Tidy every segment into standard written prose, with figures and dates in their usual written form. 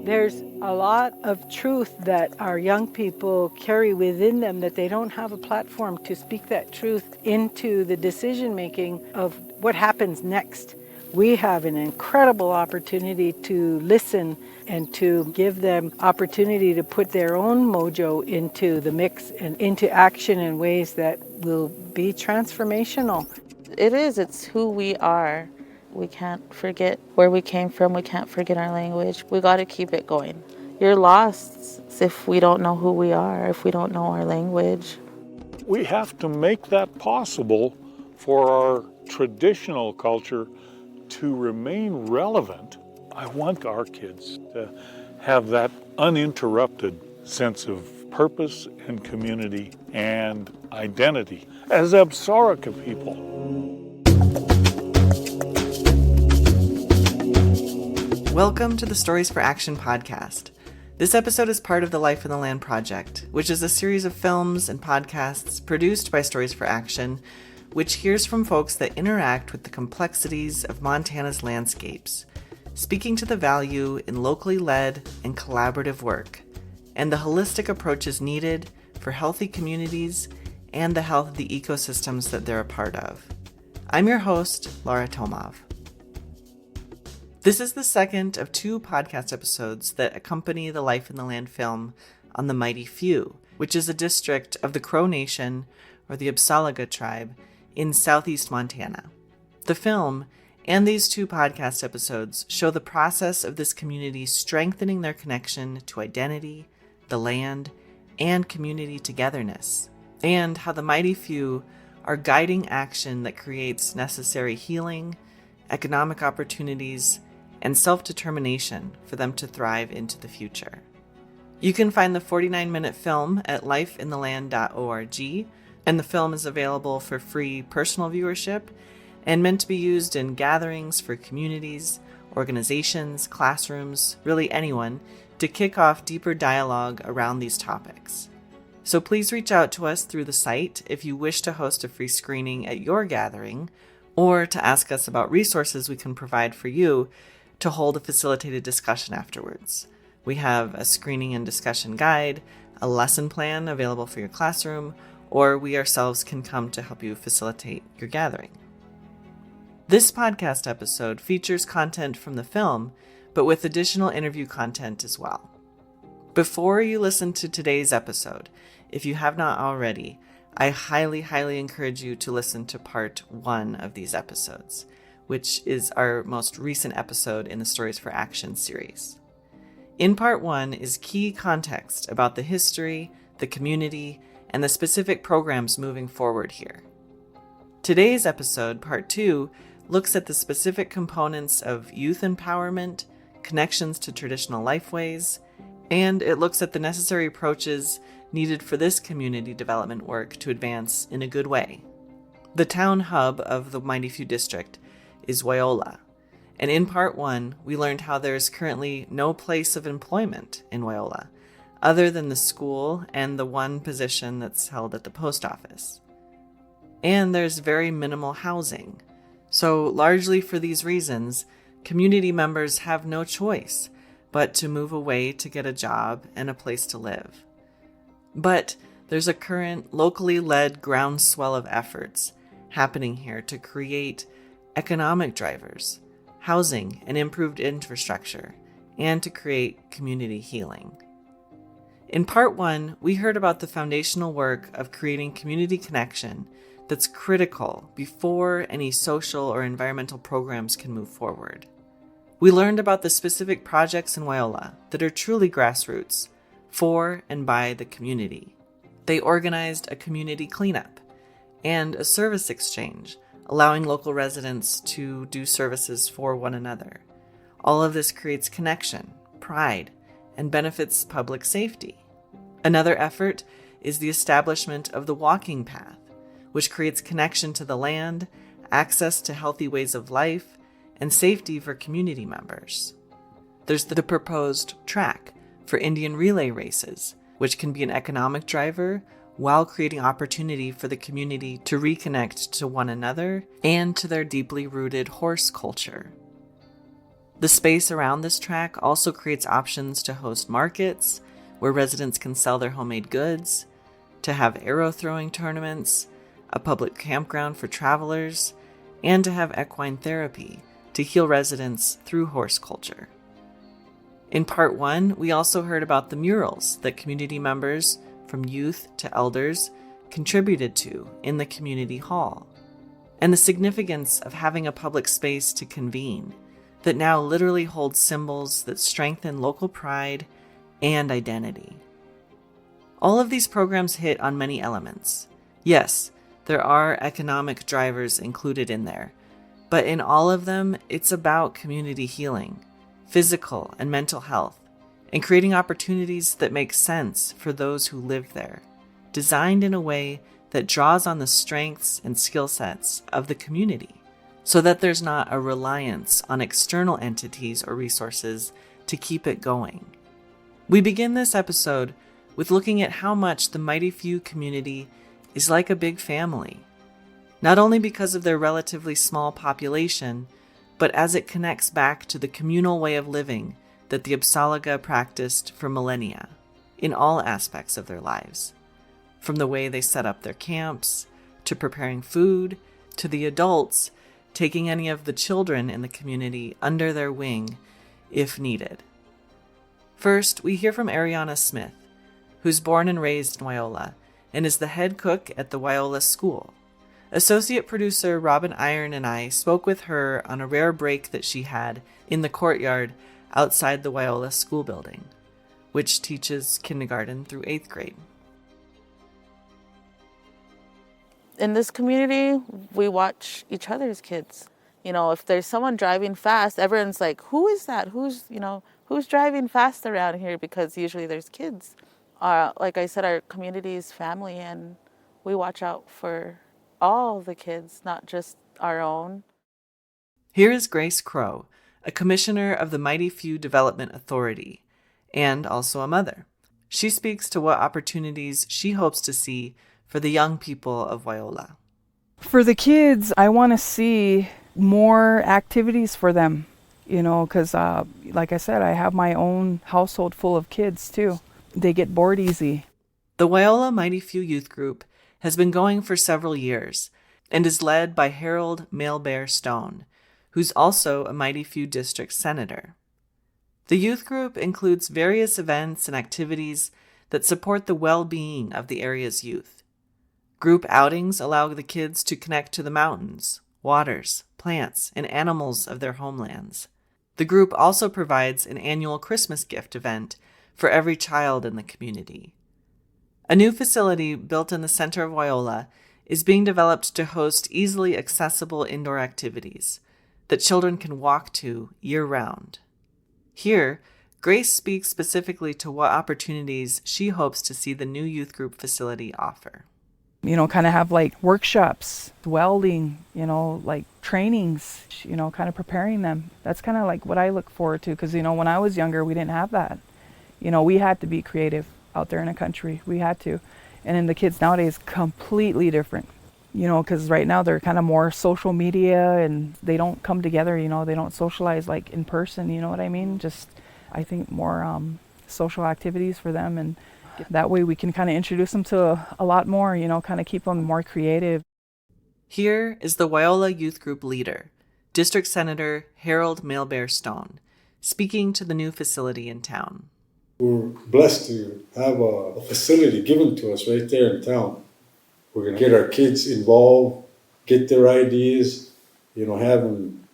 There's a lot of truth that our young people carry within them that they don't have a platform to speak that truth into the decision making of what happens next. We have an incredible opportunity to listen and to give them opportunity to put their own mojo into the mix and into action in ways that will be transformational. It's who we are. We can't forget where we came from. We can't forget our language. We got to keep it going. You're lost if we don't know who we are, if we don't know our language. We have to make that possible for our traditional culture to remain relevant. I want our kids to have that uninterrupted sense of purpose and community and identity as Apsáalooke people. Welcome to the Stories for Action podcast. This episode is part of the Life in the Land project, which is a series of films and podcasts produced by Stories for Action, which hears from folks that interact with the complexities of Montana's landscapes, speaking to the value in locally led and collaborative work, and the holistic approaches needed for healthy communities and the health of the ecosystems that they're a part of. I'm your host, Laura Tomov. This is the second of two podcast episodes that accompany the Life in the Land film on the Mighty Few, which is a district of the Crow Nation, or the Apsáalooke tribe, in southeast Montana. The film and these two podcast episodes show the process of this community strengthening their connection to identity, the land, and community togetherness, and how the Mighty Few are guiding action that creates necessary healing, economic opportunities, and self-determination for them to thrive into the future. You can find the 49-minute film at lifeintheland.org, and the film is available for free personal viewership and meant to be used in gatherings for communities, organizations, classrooms, really anyone, to kick off deeper dialogue around these topics. So please reach out to us through the site if you wish to host a free screening at your gathering, or to ask us about resources we can provide for you to hold a facilitated discussion afterwards. We have a screening and discussion guide, a lesson plan available for your classroom, or we ourselves can come to help you facilitate your gathering. This podcast episode features content from the film, but with additional interview content as well. Before you listen to today's episode, if you have not already, I highly encourage you to listen to part 1 of these episodes, which is our most recent episode in the Stories for Action series. In part 1 is key context about the history, the community, and the specific programs moving forward here. Today's episode, part 2, looks at the specific components of youth empowerment, connections to traditional lifeways, and it looks at the necessary approaches needed for this community development work to advance in a good way. The town hub of the Mighty Few district is Wyola, and in part 1, we learned how there is currently no place of employment in Wyola, other than the school and the one position that's held at the post office. And there's very minimal housing. So largely for these reasons, community members have no choice but to move away to get a job and a place to live. But there's a current locally led groundswell of efforts happening here to create economic drivers, housing and improved infrastructure, and to create community healing. In part 1, we heard about the foundational work of creating community connection that's critical before any social or environmental programs can move forward. We learned about the specific projects in Wyola that are truly grassroots, for and by the community. They organized a community cleanup and a service exchange, allowing local residents to do services for one another. All of this creates connection, pride, and benefits public safety. Another effort is the establishment of the walking path, which creates connection to the land, access to healthy ways of life, and safety for community members. There's the proposed track for Indian relay races, which can be an economic driver while creating opportunity for the community to reconnect to one another and to their deeply rooted horse culture. The space around this track also creates options to host markets where residents can sell their homemade goods, to have arrow throwing tournaments, a public campground for travelers, and to have equine therapy to heal residents through horse culture. In part 1, we also heard about the murals that community members, from youth to elders, contributed to in the community hall, and the significance of having a public space to convene that now literally holds symbols that strengthen local pride and identity. All of these programs hit on many elements. Yes, there are economic drivers included in there, but in all of them, it's about community healing, physical and mental health, and creating opportunities that make sense for those who live there, designed in a way that draws on the strengths and skill sets of the community, so that there's not a reliance on external entities or resources to keep it going. We begin this episode with looking at how much the Mighty Few community is like a big family, not only because of their relatively small population, but as it connects back to the communal way of living that the Apsáalooke practiced for millennia in all aspects of their lives, from the way they set up their camps, to preparing food, to the adults taking any of the children in the community under their wing if needed. First, we hear from Ariana Smith, who's born and raised in Wyola and is the head cook at the Wyola School. Associate producer Robin Iron and I spoke with her on a rare break that she had in the courtyard outside the Wyola School building, which teaches kindergarten through 8th grade. In this community, we watch each other's kids. You know, if there's someone driving fast, everyone's like, who is that? Who's driving fast around here? Because usually there's kids. Like I said, our community is family, and we watch out for all the kids, not just our own. Here is Grace Crow, a commissioner of the Mighty Few Development Authority, and also a mother. She speaks to what opportunities she hopes to see for the young people of Wyola. For the kids, I want to see more activities for them, because like I said, I have my own household full of kids too. They get bored easy. The Wyola Mighty Few Youth Group has been going for several years and is led by Harold Mailbear Stone, who's also a Mighty Few District Senator. The youth group includes various events and activities that support the well-being of the area's youth. Group outings allow the kids to connect to the mountains, waters, plants, and animals of their homelands. The group also provides an annual Christmas gift event for every child in the community. A new facility built in the center of Wyola is being developed to host easily accessible indoor activities that children can walk to year-round. Here, Grace speaks specifically to what opportunities she hopes to see the new youth group facility offer. Kind of have like workshops, welding, like trainings, kind of preparing them. That's kind of like what I look forward to because, when I was younger, we didn't have that. We had to be creative out there in the country. We had to. And then the kids nowadays, completely different, because right now they're kind of more social media and they don't come together, they don't socialize like in person, you know what I mean? Just, I think more social activities for them, and that way we can kind of introduce them to a lot more, kind of keep them more creative. Here is the Wyola Youth Group leader, District Senator Harold Mailbear Stone, speaking to the new facility in town. We're blessed to have a facility given to us right there in town. We're going to get our kids involved, get their ideas, have them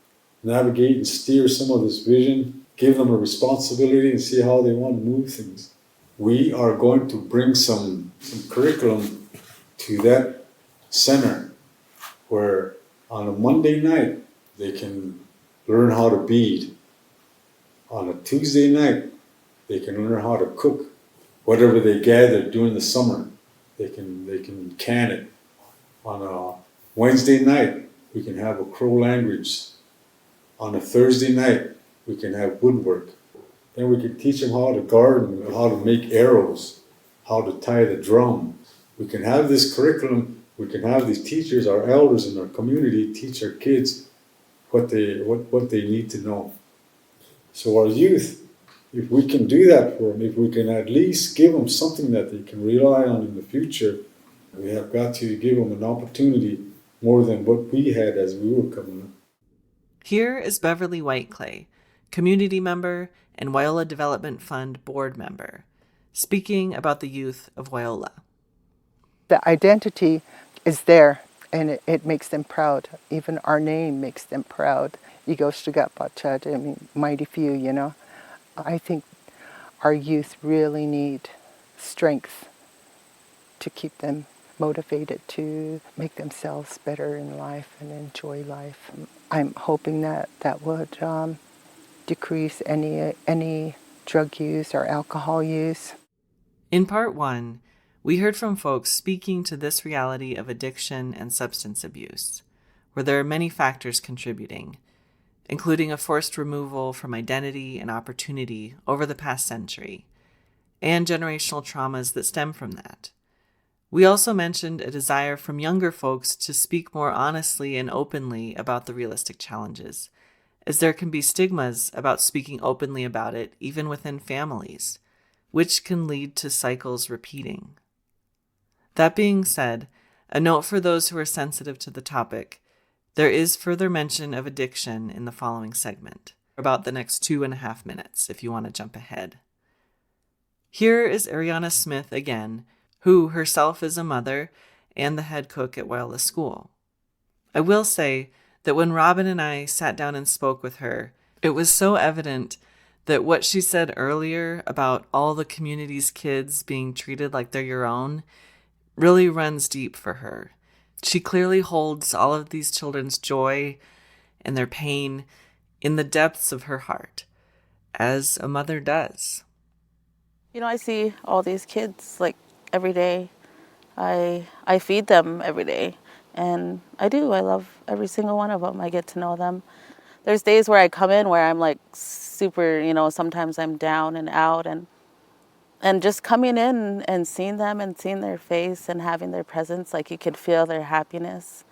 navigate and steer some of this vision, give them a responsibility and see how they want to move things. We are going to bring some curriculum to that center where on a Monday night they can learn how to bead. On a Tuesday night they can learn how to cook whatever they gather during the summer. They can can it. On a Wednesday night we can have a Crow language. On a Thursday night we can have woodwork. Then we can teach them how to garden, how to make arrows, how to tie the drum. We can have this curriculum, we can have these teachers, our elders in our community, teach our kids what they need to know. So our youth, if we can do that for them, if we can at least give them something that they can rely on in the future, we have got to give them an opportunity more than what we had as we were coming up. Here is Beverly Whiteclay, community member and Wyola Development Fund board member, speaking about the youth of Wyola. The identity is there, and it makes them proud. Even our name makes them proud. Igoshtagapachad, I mean, mighty few, you know. I think our youth really need strength to keep them motivated to make themselves better in life and enjoy life. I'm hoping that that would decrease any drug use or alcohol use. In part one, we heard from folks speaking to this reality of addiction and substance abuse, where there are many factors contributing, including a forced removal from identity and opportunity over the past century, and generational traumas that stem from that. We also mentioned a desire from younger folks to speak more honestly and openly about the realistic challenges, as there can be stigmas about speaking openly about it even within families, which can lead to cycles repeating. That being said, a note for those who are sensitive to the topic: there is further mention of addiction in the following segment, about the next 2.5 minutes if you want to jump ahead. Here is Ariana Smith again, who herself is a mother and the head cook at Wyola School. I will say that when Robin and I sat down and spoke with her, it was so evident that what she said earlier about all the community's kids being treated like they're your own really runs deep for her. She clearly holds all of these children's joy and their pain in the depths of her heart, as a mother does. You know, I see all these kids like every day. I feed them every day, and I love every single one of them. I get to know them. There's days where I come in where I'm like super, sometimes I'm down and out, and just coming in and seeing them and seeing their face and having their presence, like you could feel their happiness.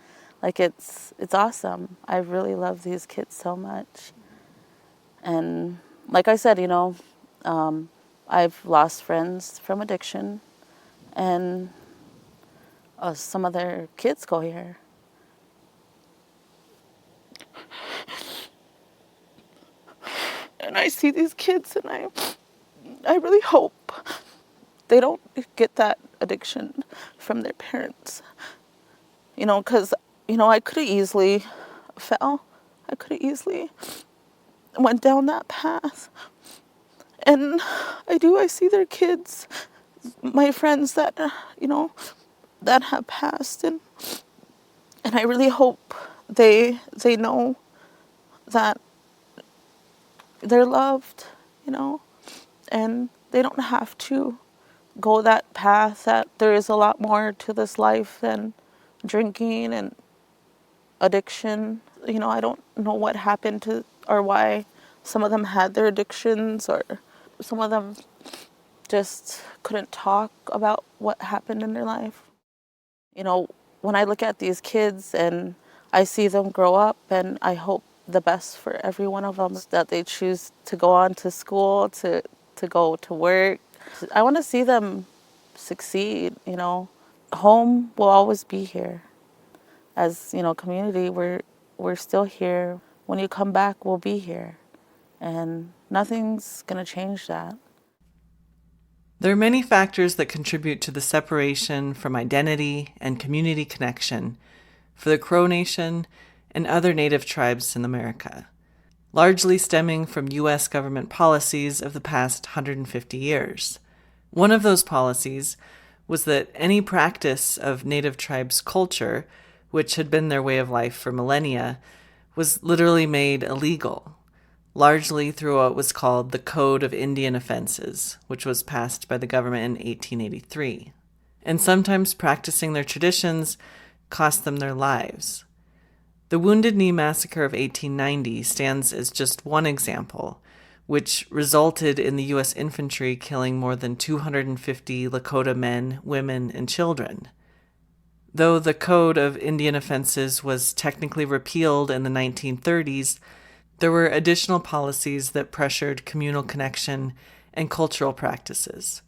Like it's awesome. I really love these kids so much. And like I said, I've lost friends from addiction, and some of their kids go here. And I see these kids, and I really hope they don't get that addiction from their parents. Because, I could have easily fell. I could have easily went down that path. And I see their kids, my friends that, that have passed. And I really hope they know that they're loved, and they don't have to go that path, that there is a lot more to this life than drinking and addiction. I don't know what happened to, or why some of them had their addictions, or some of them just couldn't talk about what happened in their life. When I look at these kids and I see them grow up, and I hope the best for every one of them, that they choose to go on to school, to go to work. I want to see them succeed. Home will always be here. As, community, we're still here. When you come back, we'll be here. And nothing's going to change that. There are many factors that contribute to the separation from identity and community connection for the Crow Nation and other Native tribes in America, largely stemming from U.S. government policies of the past 150 years. One of those policies was that any practice of Native tribes' culture, which had been their way of life for millennia, was literally made illegal, largely through what was called the Code of Indian Offenses, which was passed by the government in 1883. And sometimes practicing their traditions cost them their lives. The Wounded Knee Massacre of 1890 stands as just one example, which resulted in the U.S. infantry killing more than 250 Lakota men, women, and children. Though the Code of Indian Offenses was technically repealed in the 1930s, There were additional policies that pressured communal connection and cultural practices.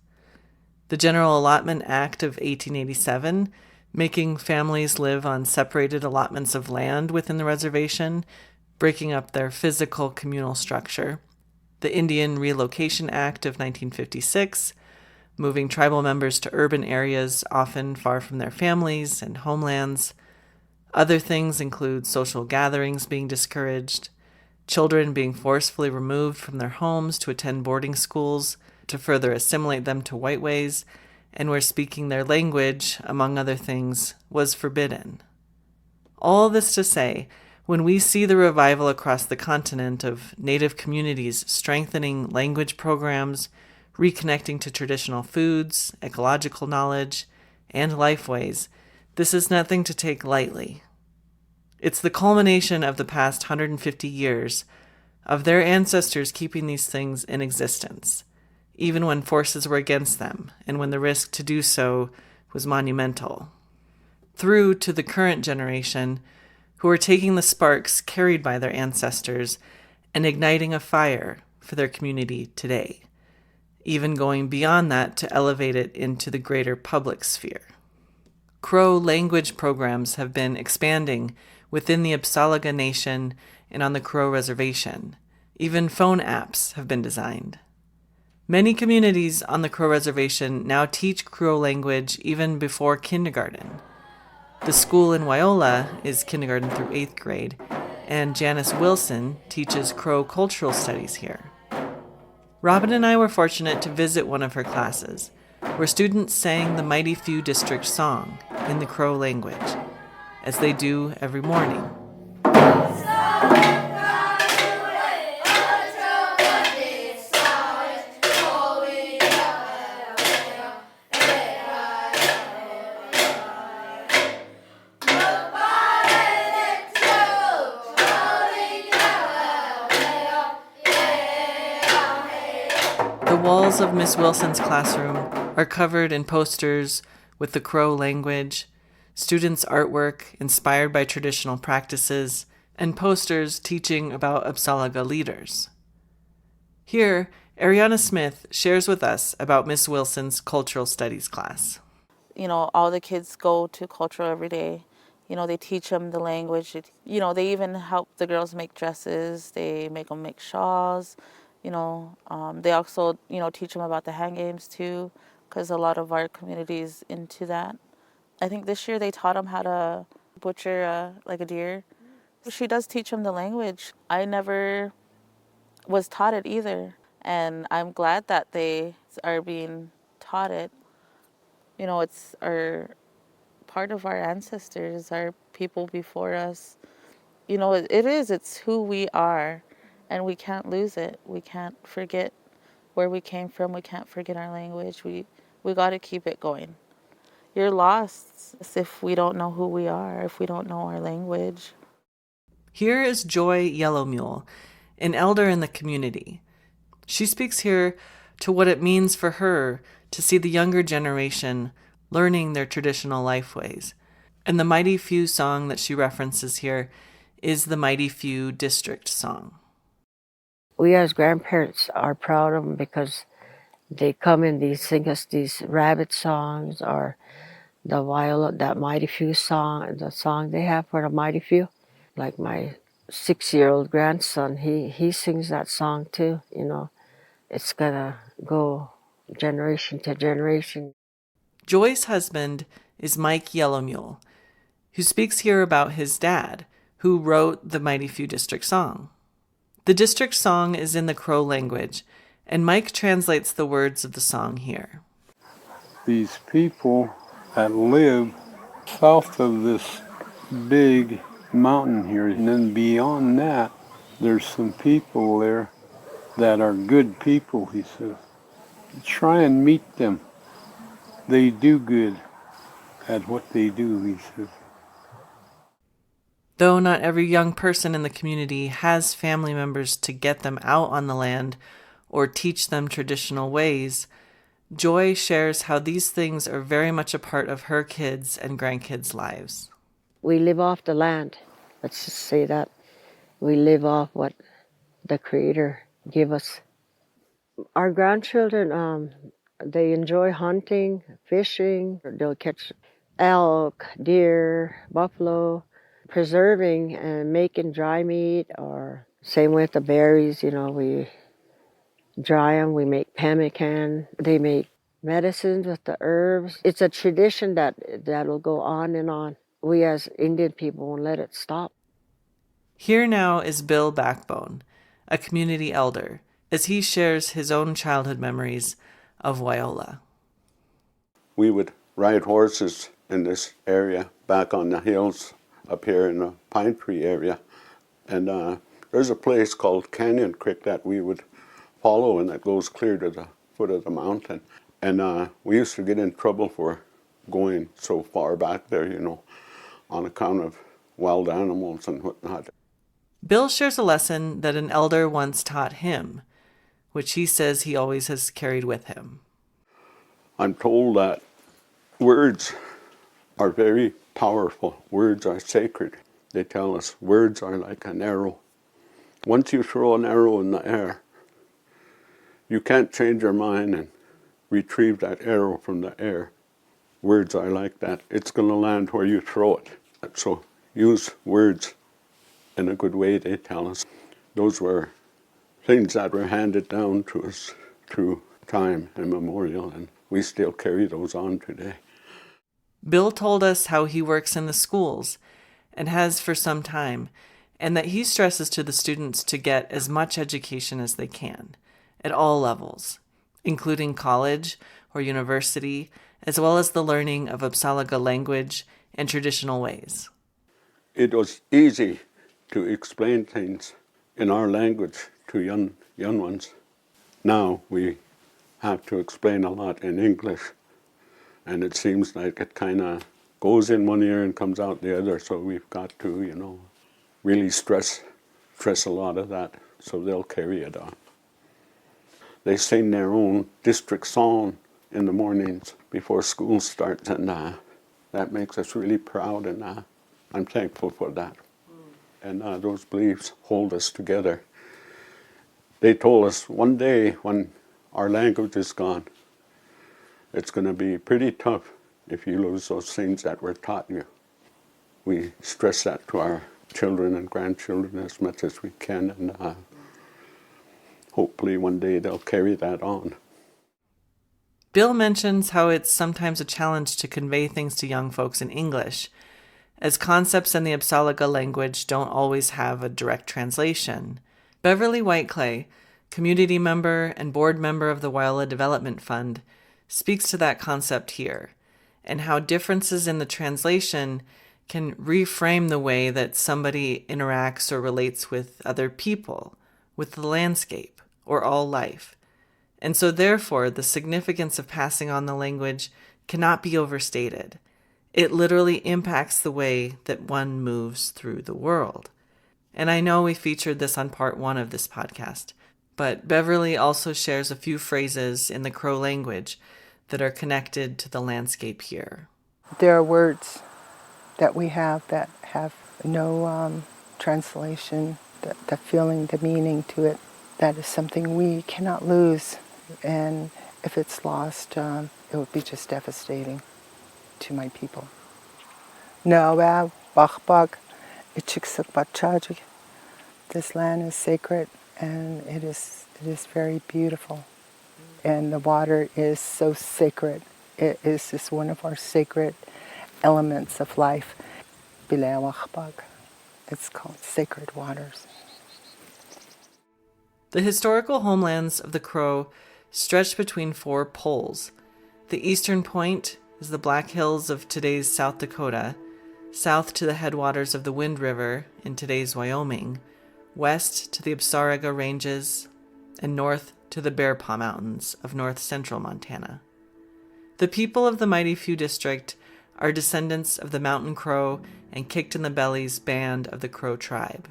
The General Allotment Act of 1887, making families live on separated allotments of land within the reservation, breaking up their physical communal structure. The Indian Relocation Act of 1956, moving tribal members to urban areas often far from their families and homelands. Other things include social gatherings being discouraged, children being forcefully removed from their homes to attend boarding schools to further assimilate them to white ways, and where speaking their language, among other things, was forbidden. All this to say, when we see the revival across the continent of Native communities strengthening language programs, reconnecting to traditional foods, ecological knowledge, and lifeways, this is nothing to take lightly. It's the culmination of the past 150 years of their ancestors keeping these things in existence, even when forces were against them and when the risk to do so was monumental, through to the current generation who are taking the sparks carried by their ancestors and igniting a fire for their community today, even going beyond that to elevate it into the greater public sphere. Crow language programs have been expanding within the Apsáalooke Nation and on the Crow Reservation. Even phone apps have been designed. Many communities on the Crow Reservation now teach Crow language even before kindergarten. The school in Wyola is kindergarten through 8th grade, and Janice Wilson teaches Crow cultural studies here. Robin and I were fortunate to visit one of her classes, where students sang the Mighty Few District song in the Crow language, as they do every morning. The walls of Miss Wilson's classroom are covered in posters with the Crow language, students' artwork inspired by traditional practices, and posters teaching about Apsáalooke leaders. Here, Ariana Smith shares with us about Miss Wilson's cultural studies class. All the kids go to cultural every day. They teach them the language. They even help the girls make dresses. They make them make shawls. They also, teach them about the hand games too, because a lot of our community is into that. I think this year they taught them how to butcher like a deer. She does teach them the language. I never was taught it either, and I'm glad that they are being taught it. It's our part of our ancestors, our people before us. It's who we are, and we can't lose it. We can't forget where we came from. We can't forget our language. We got to keep it going. You're lost if we don't know who we are, if we don't know our language. Here is Joy Yellow Mule, an elder in the community. She speaks here to what it means for her to see the younger generation learning their traditional lifeways. And the Mighty Few song that she references here is the Mighty Few District song. We as grandparents are proud of them because they come and they sing us these rabbit songs or the violet, that Mighty Few song, the song they have for the Mighty Few. Like my 6-year-old grandson, he sings that song too, It's gonna go generation to generation. Joy's husband is Mike Yellow Mule, who speaks here about his dad, who wrote the Mighty Few District song. The district song is in the Crow language, and Mike translates the words of the song here. These people that live south of this big mountain here, and then beyond that, there's some people there that are good people, he says. Try and meet them. They do good at what they do, he says. Though not every young person in the community has family members to get them out on the land or teach them traditional ways, Joy shares how these things are very much a part of her kids' and grandkids' lives. We live off the land. Let's just say that. We live off what the Creator give us. Our grandchildren, they enjoy hunting, fishing. They'll catch elk, deer, buffalo, preserving and making dry meat, or same with the berries, we dry them, we make pemmican, they make medicines with the herbs. It's a tradition that'll go on and on. We as Indian people won't let it stop. Here now is Bill Backbone, a community elder, as he shares his own childhood memories of Wyola. We would ride horses in this area back on the hills up here in the pine tree area. And there's a place called Canyon Creek that we would follow, and that goes clear to the foot of the mountain. And we used to get in trouble for going so far back there, on account of wild animals and whatnot. Bill shares a lesson that an elder once taught him, which he says he always has carried with him. I'm told that words are very powerful. Words are sacred. They tell us words are like an arrow. Once you throw an arrow in the air, you can't change your mind and retrieve that arrow from the air. Words are like that. It's going to land where you throw it. So use words in a good way, they tell us. Those were things that were handed down to us through time immemorial, and we still carry those on today. Bill told us how he works in the schools, and has for some time, and that he stresses to the students to get as much education as they can, at all levels, including college or university, as well as the learning of Apsáalooke language and traditional ways. It was easy to explain things in our language to young ones. Now we have to explain a lot in English, and it seems like it kind of goes in one ear and comes out the other, so we've got to, really stress a lot of that, so they'll carry it on. They sing their own district song in the mornings before school starts, and that makes us really proud, and I'm thankful for that. And those beliefs hold us together. They told us one day when our language is gone, it's going to be pretty tough if you lose those things that were taught you. We stress that to our children and grandchildren as much as we can, and hopefully one day they'll carry that on. Bill mentions how it's sometimes a challenge to convey things to young folks in English, as concepts in the Apsáalooke language don't always have a direct translation. Beverly Whiteclay, community member and board member of the Wyola Development Fund, speaks to that concept here, and how differences in the translation can reframe the way that somebody interacts or relates with other people, with the landscape, or all life. And so therefore, the significance of passing on the language cannot be overstated. It literally impacts the way that one moves through the world. And I know we featured this on part 1 of this podcast, but Beverly also shares a few phrases in the Crow language that are connected to the landscape here. There are words that we have that have no translation, the feeling, the meaning to it. That is something we cannot lose. And if it's lost, it would be just devastating to my people. This land is sacred, and it is very beautiful. And the water is so sacred. It is just one of our sacred elements of life. It's called sacred waters. The historical homelands of the Crow stretch between 4 poles. The eastern point is the Black Hills of today's South Dakota, south to the headwaters of the Wind River in today's Wyoming, west to the Apsáalooke Ranges, and north to the Bear Paw Mountains of north-central Montana. The people of the Mighty Few District are descendants of the Mountain Crow and Kicked-in-the-Belly's band of the Crow tribe.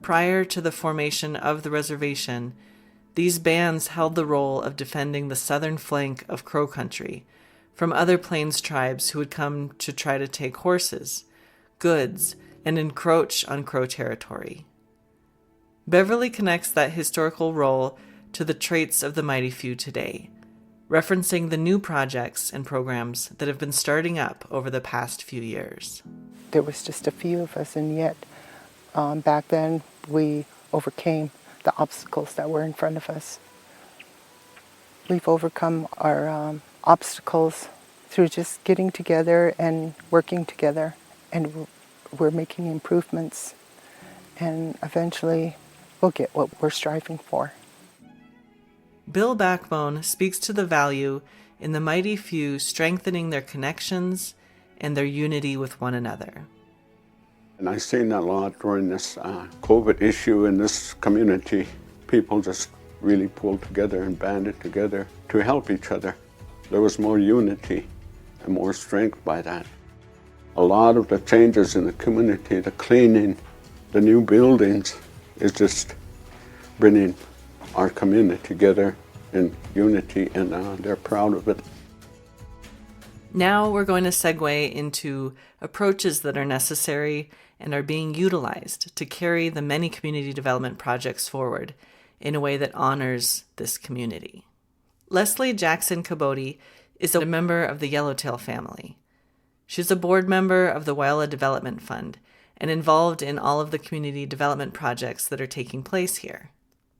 Prior to the formation of the reservation, these bands held the role of defending the southern flank of Crow country from other Plains tribes who would come to try to take horses, goods, and encroach on Crow territory. Beverly connects that historical role to the traits of the mighty few today, referencing the new projects and programs that have been starting up over the past few years. There was just a few of us, and yet back then we overcame the obstacles that were in front of us. We've overcome our obstacles through just getting together and working together, and we're making improvements, and eventually we'll get what we're striving for. Bill Backbone speaks to the value in the mighty few strengthening their connections and their unity with one another. And I've seen that a lot during this COVID issue in this community. People just really pulled together and banded together to help each other. There was more unity and more strength by that. A lot of the changes in the community, the cleaning, the new buildings, is just bringing our community together in unity, and they're proud of it. Now we're going to segue into approaches that are necessary and are being utilized to carry the many community development projects forward in a way that honors this community. Leslie Jackson Caboti is a member of the Yellowtail family. She's a board member of the Wyola Development Fund and involved in all of the community development projects that are taking place here.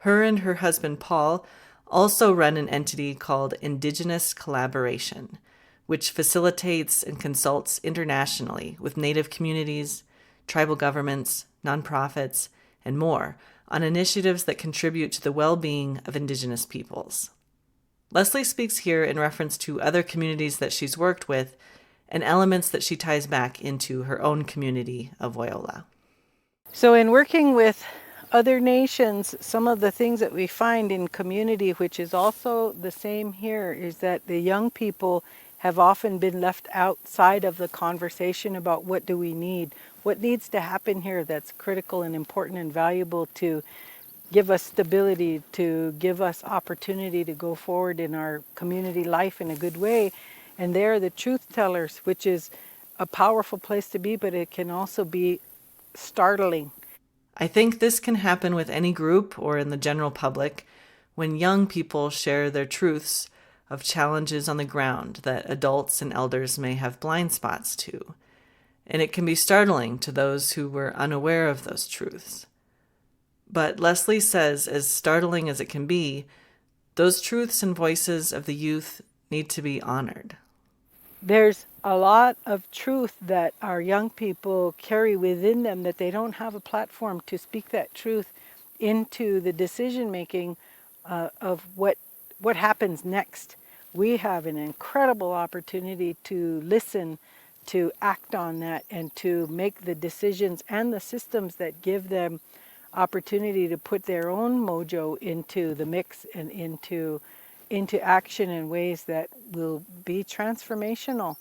Her and her husband, Paul, also run an entity called Indigenous Collaboration, which facilitates and consults internationally with Native communities, tribal governments, nonprofits, and more on initiatives that contribute to the well-being of Indigenous peoples. Leslie speaks here in reference to other communities that she's worked with and elements that she ties back into her own community of Wyola. So in working with other nations, some of the things that we find in community, which is also the same here, is that the young people have often been left outside of the conversation about what do we need, what needs to happen here that's critical and important and valuable to give us stability, to give us opportunity to go forward in our community life in a good way. And they're the truth tellers, which is a powerful place to be, but it can also be startling. I think this can happen with any group or in the general public when young people share their truths of challenges on the ground that adults and elders may have blind spots to. And it can be startling to those who were unaware of those truths. But Leslie says, as startling as it can be, those truths and voices of the youth need to be honored. There's a lot of truth that our young people carry within them that they don't have a platform to speak that truth into the decision making of what happens next. We have an incredible opportunity to listen, to act on that, and to make the decisions and the systems that give them opportunity to put their own mojo into the mix and into action in ways that will be transformational,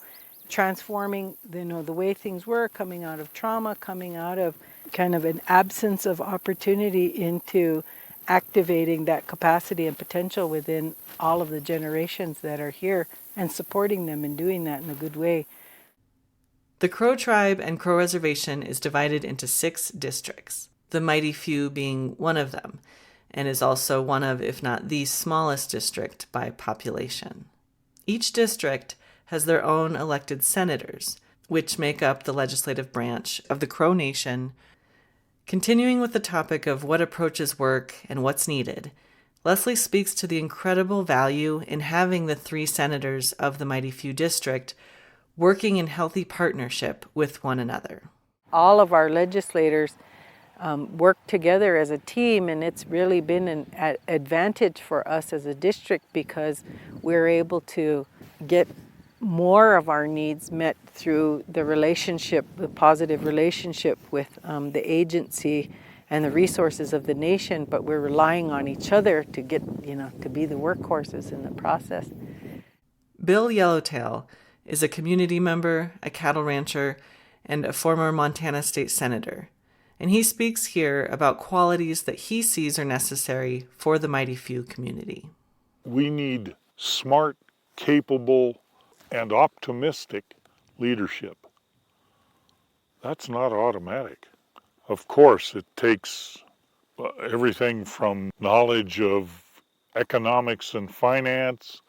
transforming the way things were, coming out of trauma, coming out of kind of an absence of opportunity into activating that capacity and potential within all of the generations that are here and supporting them and doing that in a good way. The Crow Tribe and Crow Reservation is divided into 6 districts, the Mighty Few being one of them, and is also one of, if not the smallest district by population. Each district has their own elected senators, which make up the legislative branch of the Crow Nation. Continuing with the topic of what approaches work and what's needed, Leslie speaks to the incredible value in having the 3 senators of the Mighty Few district working in healthy partnership with one another. All of our legislators work together as a team, and it's really been an advantage for us as a district because we're able to get more of our needs met through the positive relationship with the agency and the resources of the nation, but we're relying on each other to get, to be the workhorses in the process. Bill Yellowtail is a community member, a cattle rancher, and a former Montana state senator. And he speaks here about qualities that he sees are necessary for the Mighty Few community. We need smart, capable, and optimistic leadership. That's not automatic. Of course, it takes everything from knowledge of economics and finance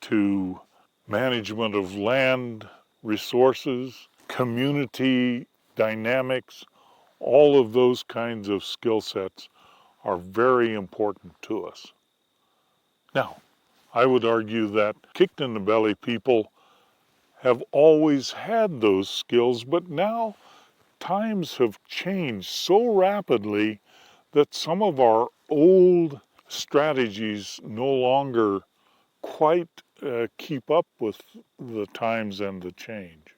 to management of land resources, community dynamics. All of those kinds of skill sets are very important to us. Now, I would argue that kicked in the belly people have always had those skills, but now times have changed so rapidly that some of our old strategies no longer quite keep up with the times and the change.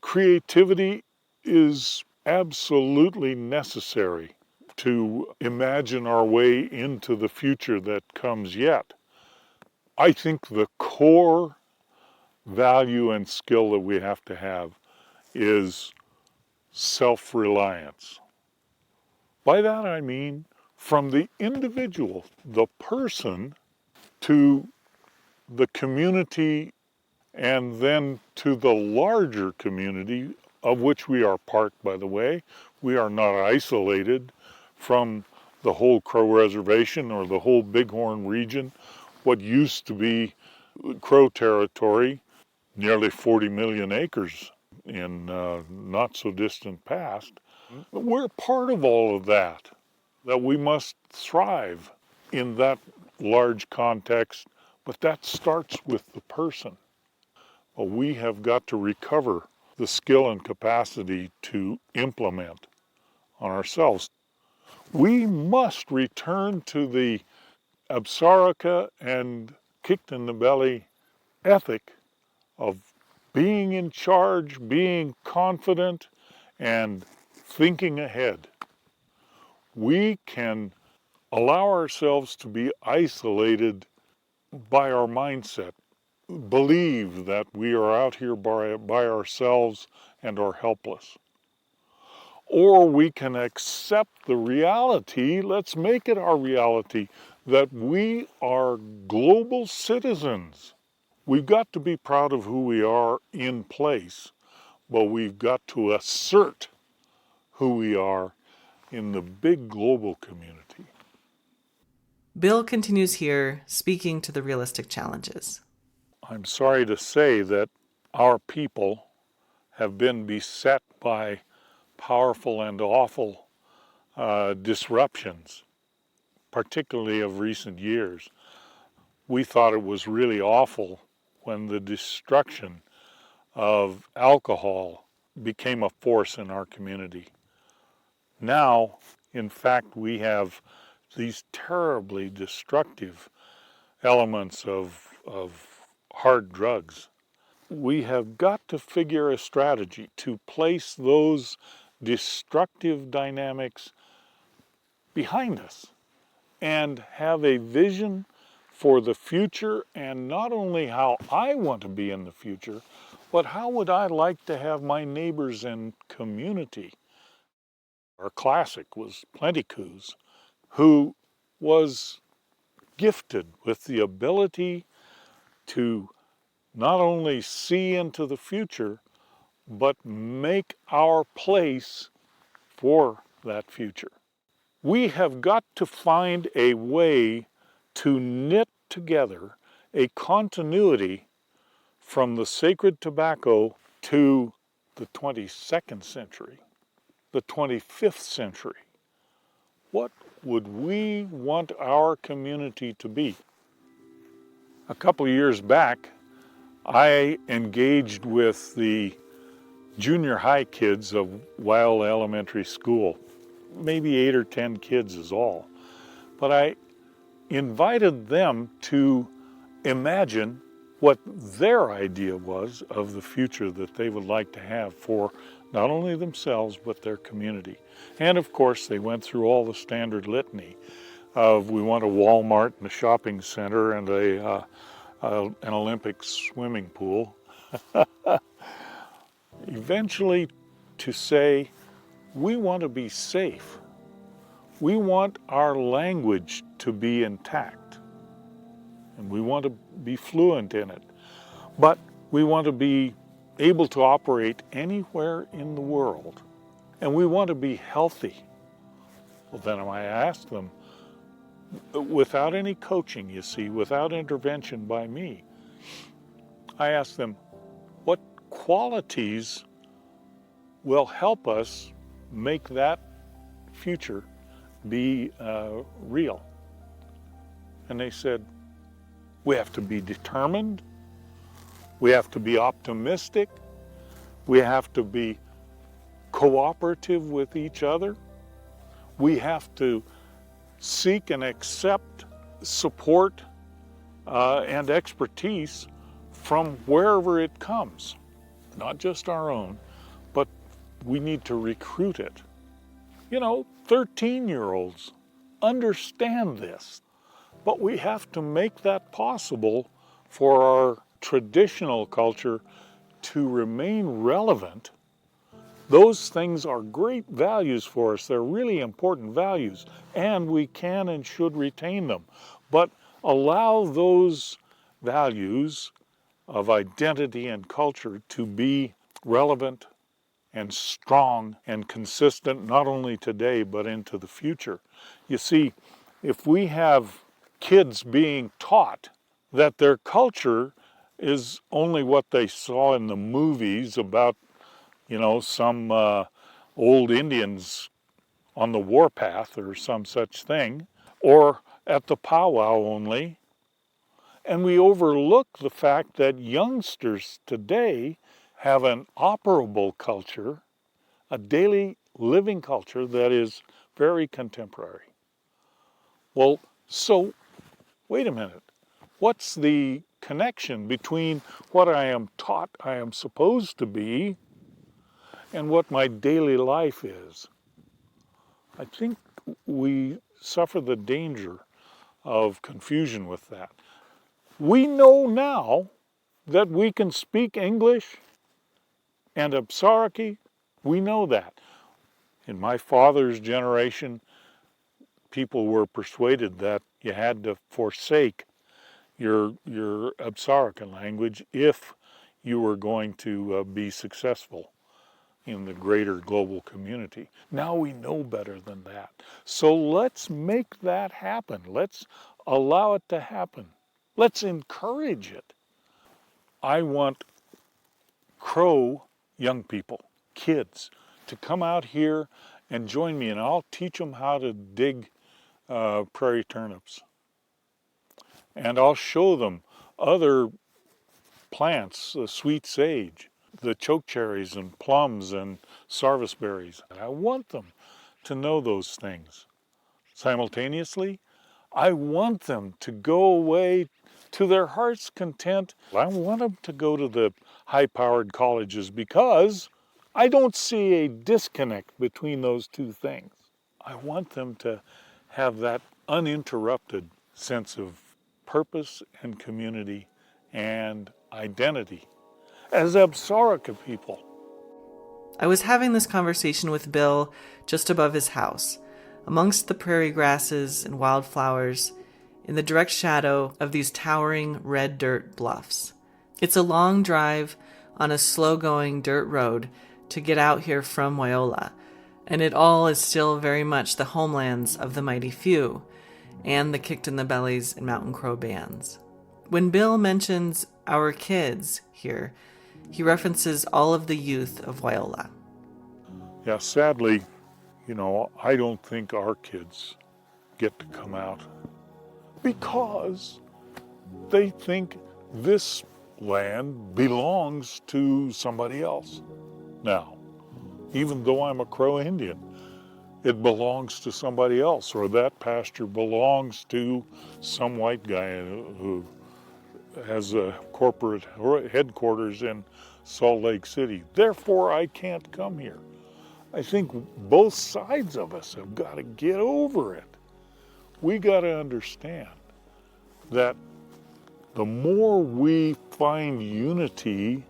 Creativity is absolutely necessary to imagine our way into the future that comes yet. I think the core value and skill that we have to have is self-reliance. By that I mean from the individual, the person, to the community, and then to the larger community, of which we are part, by the way. We are not isolated from the whole Crow Reservation or the whole Bighorn region, what used to be Crow territory, nearly 40 million acres in not so distant past. We're part of all of that we must thrive in that large context, but that starts with the person. We have got to recover the skill and capacity to implement on ourselves. We must return to the Apsáalooke and kicked in the belly ethic of being in charge, being confident, and thinking ahead. We can allow ourselves to be isolated by our mindset, believe that we are out here by ourselves and are helpless. Or we can accept the reality, let's make it our reality, that we are global citizens. We've got to be proud of who we are in place, but we've got to assert who we are in the big global community. Bill continues here, speaking to the realistic challenges. I'm sorry to say that our people have been beset by powerful and awful disruptions, particularly of recent years. We thought it was really awful when the destruction of alcohol became a force in our community. Now, in fact, we have these terribly destructive elements of hard drugs. We have got to figure a strategy to place those destructive dynamics behind us and have a vision for the future, and not only how I want to be in the future, but how would I like to have my neighbors and community. Our classic was Plenty Coups, who was gifted with the ability to not only see into the future, but make our place for that future. We have got to find a way to knit together a continuity from the sacred tobacco to the 22nd century, the 25th century. What would we want our community to be? A couple of years back, I engaged with the junior high kids of Wild Elementary School. Maybe 8 or 10 kids is all. But I invited them to imagine what their idea was of the future that they would like to have for not only themselves, but their community. And of course, they went through all the standard litany of we want a Walmart and a shopping center and an Olympic swimming pool. Eventually to say, we want to be safe. We want our language to be intact. And we want to be fluent in it. But we want to be able to operate anywhere in the world. And we want to be healthy. Well, then I ask them, without any coaching, you see, without intervention by me, I ask them, what qualities will help us make that future be real? And they said, we have to be determined, we have to be optimistic, we have to be cooperative with each other, we have to seek and accept support and expertise from wherever it comes, not just our own, but we need to recruit it. 13-year-olds understand this, but we have to make that possible for our traditional culture to remain relevant. Those things are great values for us. They're really important values, and we can and should retain them. But allow those values of identity and culture to be relevant and strong and consistent, not only today, but into the future. You see, if we have kids being taught that their culture is only what they saw in the movies about, some old Indians on the warpath or some such thing, or at the powwow only, and we overlook the fact that youngsters today have an operable culture, a daily living culture that is very contemporary. Well, so wait a minute. What's the connection between what I am taught I am supposed to be and what my daily life is? I think we suffer the danger of confusion with that. We know now that we can speak English and Apsáalooke. We know that. In my father's generation, people were persuaded that you had to forsake your Apsáalooke language if you were going to be successful in the greater global community. Now we know better than that. So let's make that happen. Let's allow it to happen. Let's encourage it. I want Crow young people, kids, to come out here and join me, and I'll teach them how to dig prairie turnips. And I'll show them other plants, the sweet sage, the chokecherries and plums and sarvice berries. And I want them to know those things. Simultaneously, I want them to go away to their heart's content. I want them to go to the high-powered colleges because I don't see a disconnect between those two things. I want them to have that uninterrupted sense of purpose and community and identity as Apsáalooke people. I was having this conversation with Bill just above his house, amongst the prairie grasses and wildflowers, in the direct shadow of these towering red dirt bluffs. It's a long drive on a slow-going dirt road to get out here from Wyola, and it all is still very much the homelands of the mighty few and the kicked-in-the-bellies and mountain crow bands. When Bill mentions our kids here, he references all of the youth of Wyola. Yeah, sadly, I don't think our kids get to come out because they think this land belongs to somebody else. Now, even though I'm a Crow Indian, it belongs to somebody else, or that pasture belongs to some white guy who has a corporate headquarters in Salt Lake City. Therefore, I can't come here. I think both sides of us have got to get over it. We got to understand that the more we find unity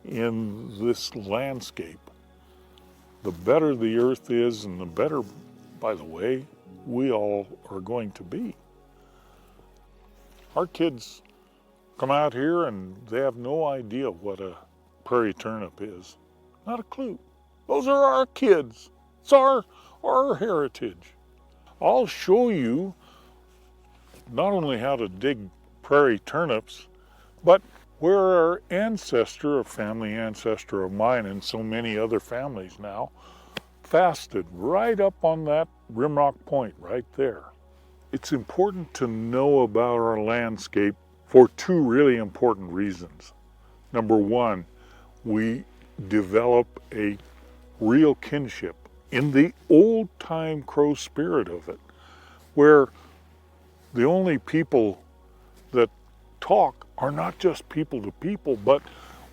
in this landscape, the better the earth is, and the better, by the way, we all are going to be. Our kids come out here and they have no idea what a prairie turnip is. Not a clue. Those are our kids. It's our heritage. I'll show you not only how to dig prairie turnips, but where our ancestor, a family ancestor of mine and so many other families now, fasted right up on that Rimrock Point right there. It's important to know about our landscape for two really important reasons. Number one, we develop a real kinship in the old-time Crow spirit of it, where the only people that talk are not just people to people, but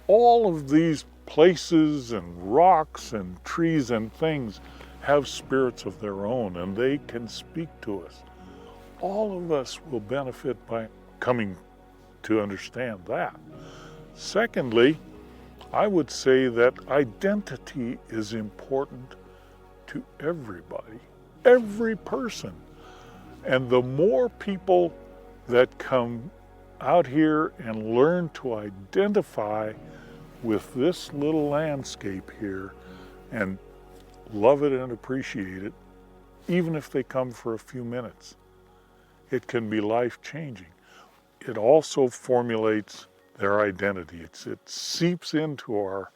all of these places and rocks and trees and things have spirits of their own, and they can speak to us. All of us will benefit by coming to understand that. Secondly, I would say that identity is important to everybody, every person. And the more people that come out here and learn to identify with this little landscape here and love it and appreciate it, even if they come for a few minutes, it can be life-changing. It also formulates their identity. It seeps into our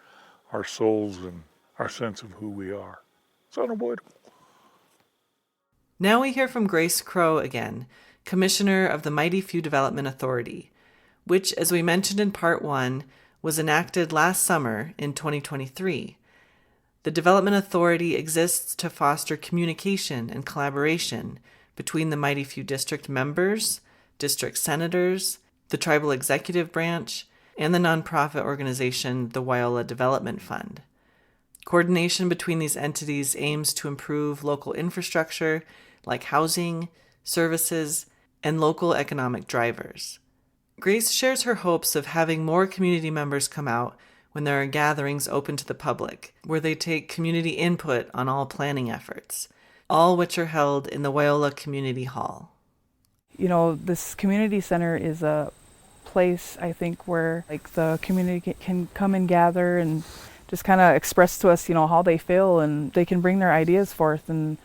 souls and our sense of who we are. It's unavoidable. Now we hear from Grace Crow again, Commissioner of the Mighty Few Development Authority, which, as we mentioned in Part 1, was enacted last summer in 2023. The Development Authority exists to foster communication and collaboration between the Mighty Few district members, district senators, the tribal executive branch, and the nonprofit organization, the Wyola Development Fund. Coordination between these entities aims to improve local infrastructure like housing, services, and local economic drivers. Grace shares her hopes of having more community members come out when there are gatherings open to the public, where they take community input on all planning efforts, all which are held in the Wyola Community Hall. You know, this community center is a place, I think, where like the community can come and gather and just kind of express to us, you know, how they feel, and they can bring their ideas forth, and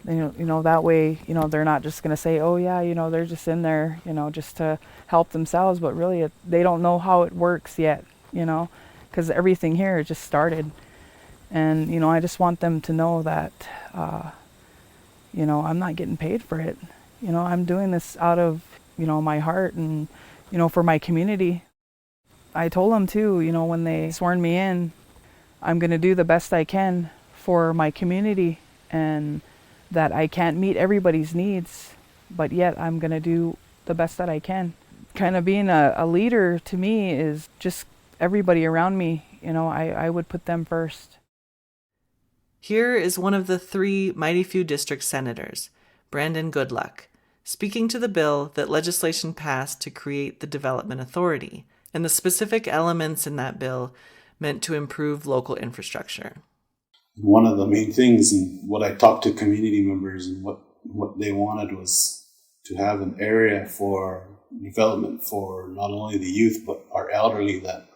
you know that way, you know, they're not just going to say, oh yeah, you know, they're just in there, you know, just to help themselves, but really they don't know how it works yet, you know, because everything here just started. And you know, I just want them to know that you know, I'm not getting paid for it. You know, I'm doing this out of, you know, my heart and, you know, for my community. I told them too, you know, when they sworn me in, I'm going to do the best I can for my community, and that I can't meet everybody's needs, but yet I'm going to do the best that I can. Kind of being a leader to me is just everybody around me, you know, I would put them first. Here is one of the 3 Mighty Few district senators, Brandon Goodluck, speaking to the bill that legislation passed to create the Development Authority, and the specific elements in that bill meant to improve local infrastructure. One of the main things, and what I talked to community members and what they wanted, was to have an area for development for not only the youth but our elderly that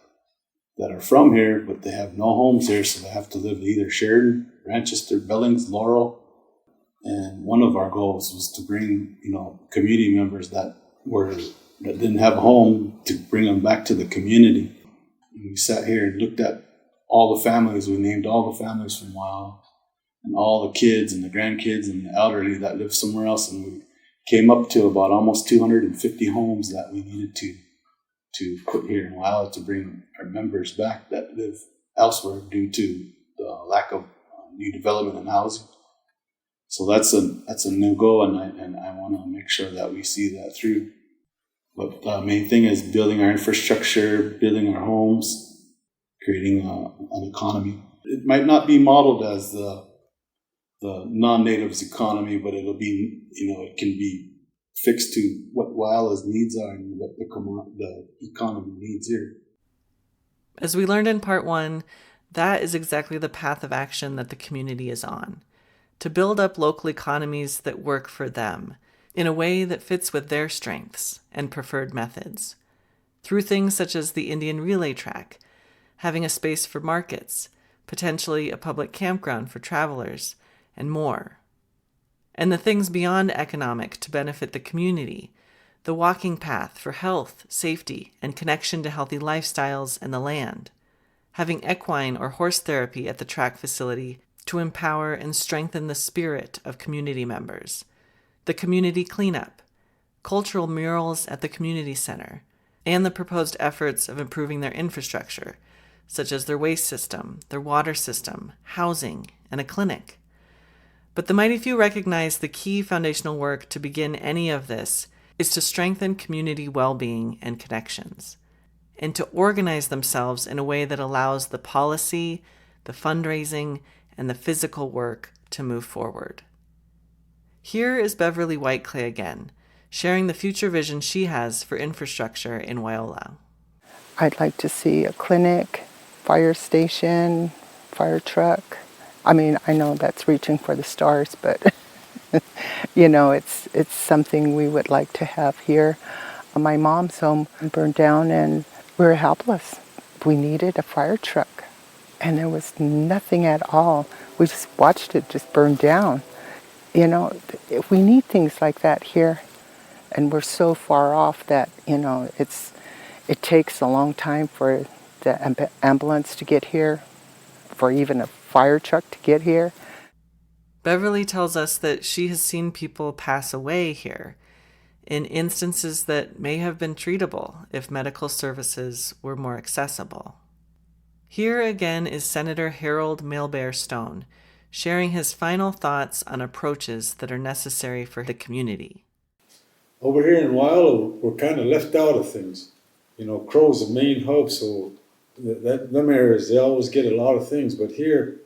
are from here, but they have no homes here, so they have to live either Sheridan, Manchester, Billings, Laurel. And one of our goals was to bring, you know, community members that didn't have a home, to bring them back to the community. And we sat here and looked at all the families. We named all the families from Wyola, and all the kids and the grandkids and the elderly that live somewhere else, and we came up to about almost 250 homes that we needed to put here in Wyola to bring our members back that live elsewhere due to the lack of new development and housing. So that's a new goal, and I want to make sure that we see that through. But the main thing is building our infrastructure, building our homes, creating an economy. It might not be modeled as the non-natives economy, but it'll be, you know, it can be fixed to what Wyola's needs are and what the economy needs here. As we learned in Part 1, that is exactly the path of action that the community is on, to build up local economies that work for them in a way that fits with their strengths and preferred methods, through things such as the Indian relay track, having a space for markets, potentially a public campground for travelers, and more. and the things beyond economic to benefit the community, the walking path for health, safety, and connection to healthy lifestyles and the land, having equine or horse therapy at the track facility to empower and strengthen the spirit of community members, the community cleanup, cultural murals at the community center, and the proposed efforts of improving their infrastructure, such as their waste system, their water system, housing, and a clinic. But the Mighty Few recognize the key foundational work to begin any of this is to strengthen community well-being and connections, and to organize themselves in a way that allows the policy, the fundraising, and the physical work to move forward. Here is Beverly Whiteclay again, sharing the future vision she has for infrastructure in Wyola. I'd like to see a clinic, fire station, fire truck. I mean, I know that's reaching for the stars, but it's something we would like to have here. My mom's home burned down and we were helpless. We needed a fire truck and there was nothing at all. We just watched it just burn down. We need things like that here, and we're so far off that, it takes a long time for the ambulance to get here, for even a fire truck to get here. Beverly tells us that she has seen people pass away here in instances that may have been treatable if medical services were more accessible. Here again is Senator Harold Milbear Stone, sharing his final thoughts on approaches that are necessary for the community. Over here in Wyola, we're kind of left out of things. Crow's the main hub, so them areas, they always get a lot of things. But here,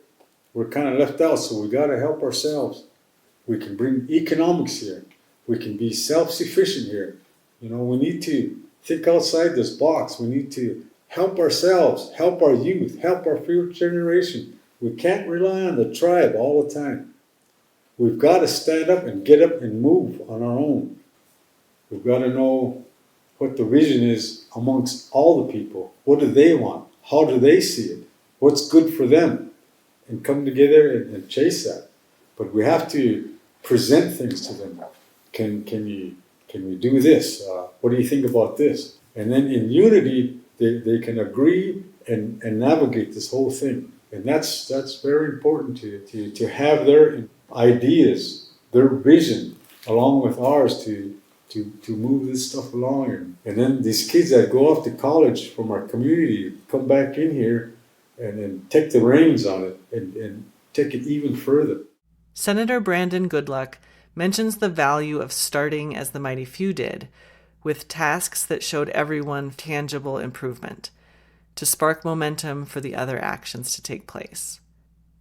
we're kind of left out, so we got to help ourselves. We can bring economics here. We can be self-sufficient here. We need to think outside this box. We need to help ourselves, help our youth, help our future generation. We can't rely on the tribe all the time. We've got to stand up and get up and move on our own. We've got to know what the vision is amongst all the people. What do they want? How do they see it? What's good for them? And come together and chase that. But we have to present things to them. Can we do this? What do you think about this? And then in unity, they can agree and navigate this whole thing. And that's very important to have their ideas, their vision, along with ours to move this stuff along. And then these kids that go off to college from our community come back in here and then take the reins on it and take it even further. Senator Brandon Goodluck mentions the value of starting as the Mighty Few did, with tasks that showed everyone tangible improvement, to spark momentum for the other actions to take place.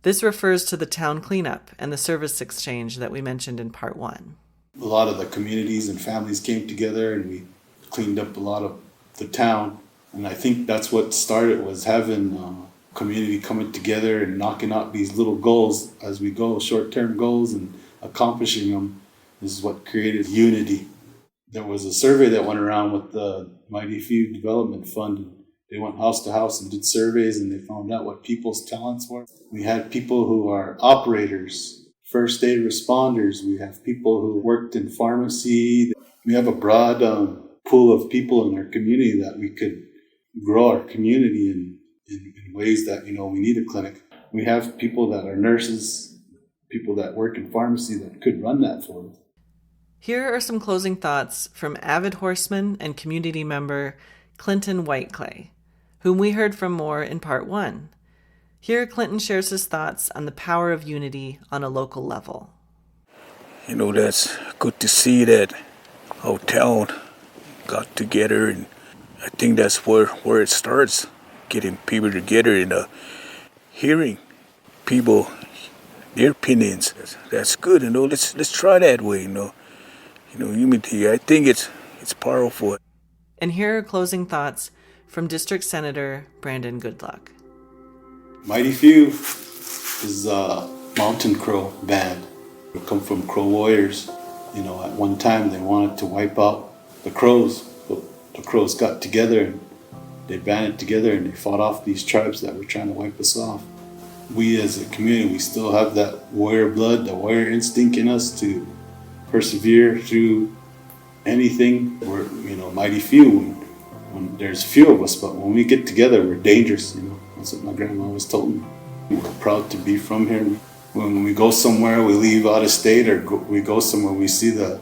This refers to the town cleanup and the service exchange that we mentioned in part 1. A lot of the communities and families came together and we cleaned up a lot of the town. And I think that's what started, was having community coming together and knocking out these little goals as we go, short-term goals, and accomplishing them is what created unity. There was a survey that went around with the Mighty Few Development Fund. They went house to house and did surveys, and they found out what people's talents were. We had people who are operators, first aid responders. We have people who worked in pharmacy. We have a broad pool of people in our community that we could grow our community in ways that, we need a clinic. We have people that are nurses, people that work in pharmacy that could run that for us. Here are some closing thoughts from avid horseman and community member Clinton Whiteclay, whom we heard from more in part 1. Here, Clinton shares his thoughts on the power of unity on a local level. That's good to see that our town got together, and I think that's where it starts, getting people together and hearing people, their opinions. That's good, let's try that way, unity. I think it's powerful. And here are closing thoughts from District Senator Brandon Goodluck. Mighty Few is a mountain crow band. We come from crow warriors. At one time they wanted to wipe out the crows, but the crows got together and they banded together and they fought off these tribes that were trying to wipe us off. we as a community, we still have that warrior blood, the warrior instinct in us to persevere through anything. We're, mighty few when there's few of us, but when we get together, we're dangerous. That's what my grandma always told me. We're proud to be from here. When we go somewhere, we leave out of state, or we go somewhere, we see the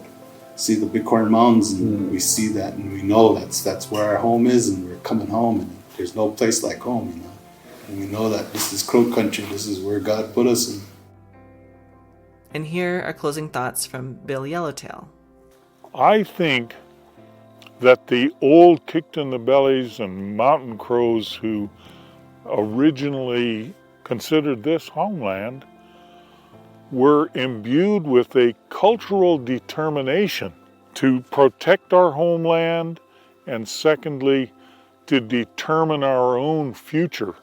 Bighorn Mountains, and we see that, and we know that's where our home is, and we're coming home, and there's no place like home, And we know that this is Crow country, this is where God put us in. And here are closing thoughts from Bill Yellowtail. I think that the old kicked-in-the-bellies and mountain crows who originally considered this homeland were imbued with a cultural determination to protect our homeland, and secondly, to determine our own future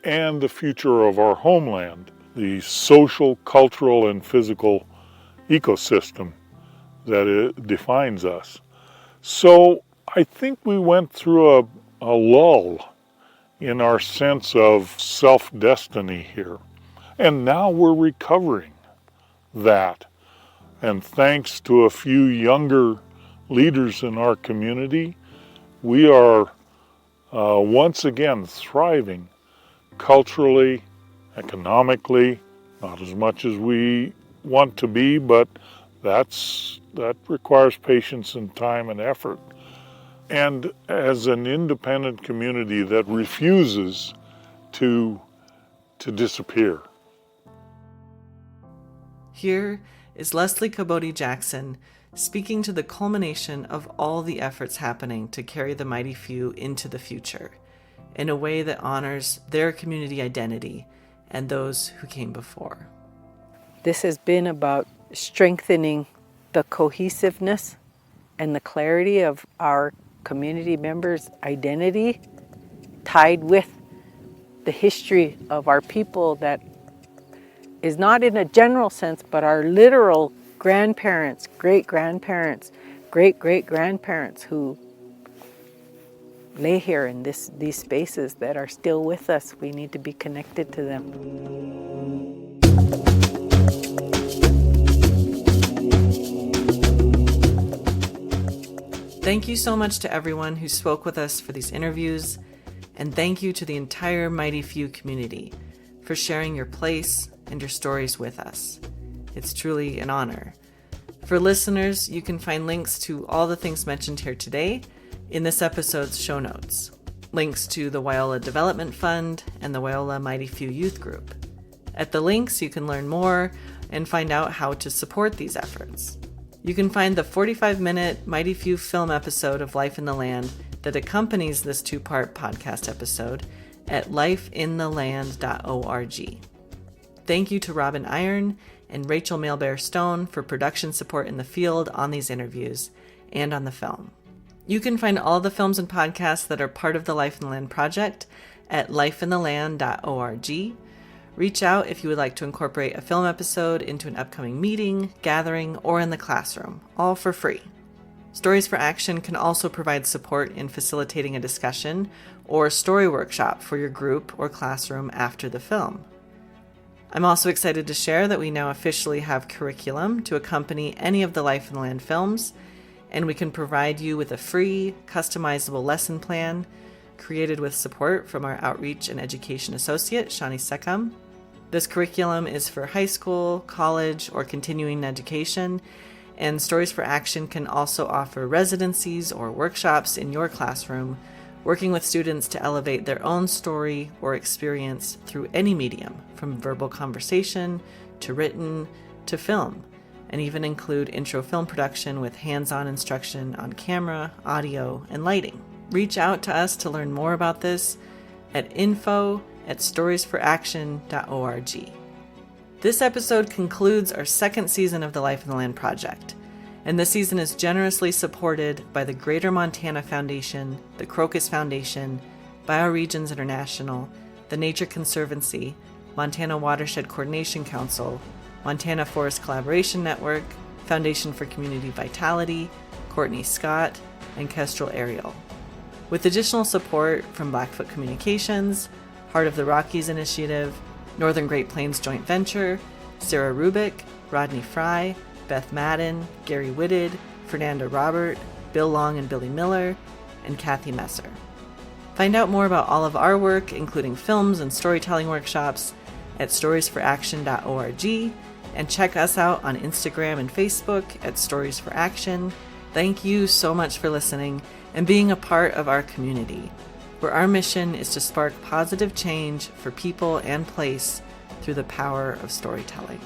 and the future of our homeland, the social, cultural, and physical ecosystem that it defines us. So I think we went through a lull in our sense of self-destiny here. And now we're recovering that. And thanks to a few younger leaders in our community, we are once again thriving culturally, economically, not as much as we want to be, but that requires patience and time and effort. And as an independent community that refuses to disappear. Here is Leslie Cabody Jackson speaking to the culmination of all the efforts happening to carry the mighty few into the future in a way that honors their community identity and those who came before. This has been about strengthening the cohesiveness and the clarity of our community members' identity, tied with the history of our people that is not in a general sense, but our literal grandparents, great-grandparents, great-great-grandparents who lay here in these spaces that are still with us. We need to be connected to them. Thank you so much to everyone who spoke with us for these interviews, and thank you to the entire Mighty Few community for sharing your place and your stories with us. It's truly an honor. For listeners, you can find links to all the things mentioned here today in this episode's show notes. Links to the Wyola Development Fund and the Wyola Mighty Few Youth Group. At the links, you can learn more and find out how to support these efforts. You can find the 45-minute Mighty Few film episode of Life in the Land that accompanies this two-part podcast episode at lifeintheland.org. Thank you to Robin Iron and Rachel Mailbear Stone for production support in the field on these interviews and on the film. You can find all the films and podcasts that are part of the Life in the Land project at lifeintheland.org. Reach out if you would like to incorporate a film episode into an upcoming meeting, gathering, or in the classroom, all for free. Stories for Action can also provide support in facilitating a discussion or story workshop for your group or classroom after the film. I'm also excited to share that we now officially have curriculum to accompany any of the Life in the Land films, and we can provide you with a free, customizable lesson plan created with support from our Outreach and Education Associate, Shani Sekam. This curriculum is for high school, college, or continuing education, and Stories for Action can also offer residencies or workshops in your classroom, working with students to elevate their own story or experience through any medium, from verbal conversation to written to film, and even include intro film production with hands-on instruction on camera, audio, and lighting. Reach out to us to learn more about this at info@storiesforaction.org. This episode concludes our second season of the Life in the Land project, and this season is generously supported by the Greater Montana Foundation, the Crocus Foundation, Bioregions International, the Nature Conservancy, Montana Watershed Coordination Council, Montana Forest Collaboration Network, Foundation for Community Vitality, Courtney Scott, and Kestrel Ariel, with additional support from Blackfoot Communications, part of the Rockies Initiative, Northern Great Plains Joint Venture, Sarah Rubik, Rodney Fry, Beth Madden, Gary Whitted, Fernanda Robert, Bill Long and Billy Miller, and Kathy Messer. Find out more about all of our work, including films and storytelling workshops, at storiesforaction.org, and check us out on Instagram and Facebook at Stories for Action. Thank you so much for listening and being a part of our community, where our mission is to spark positive change for people and place through the power of storytelling.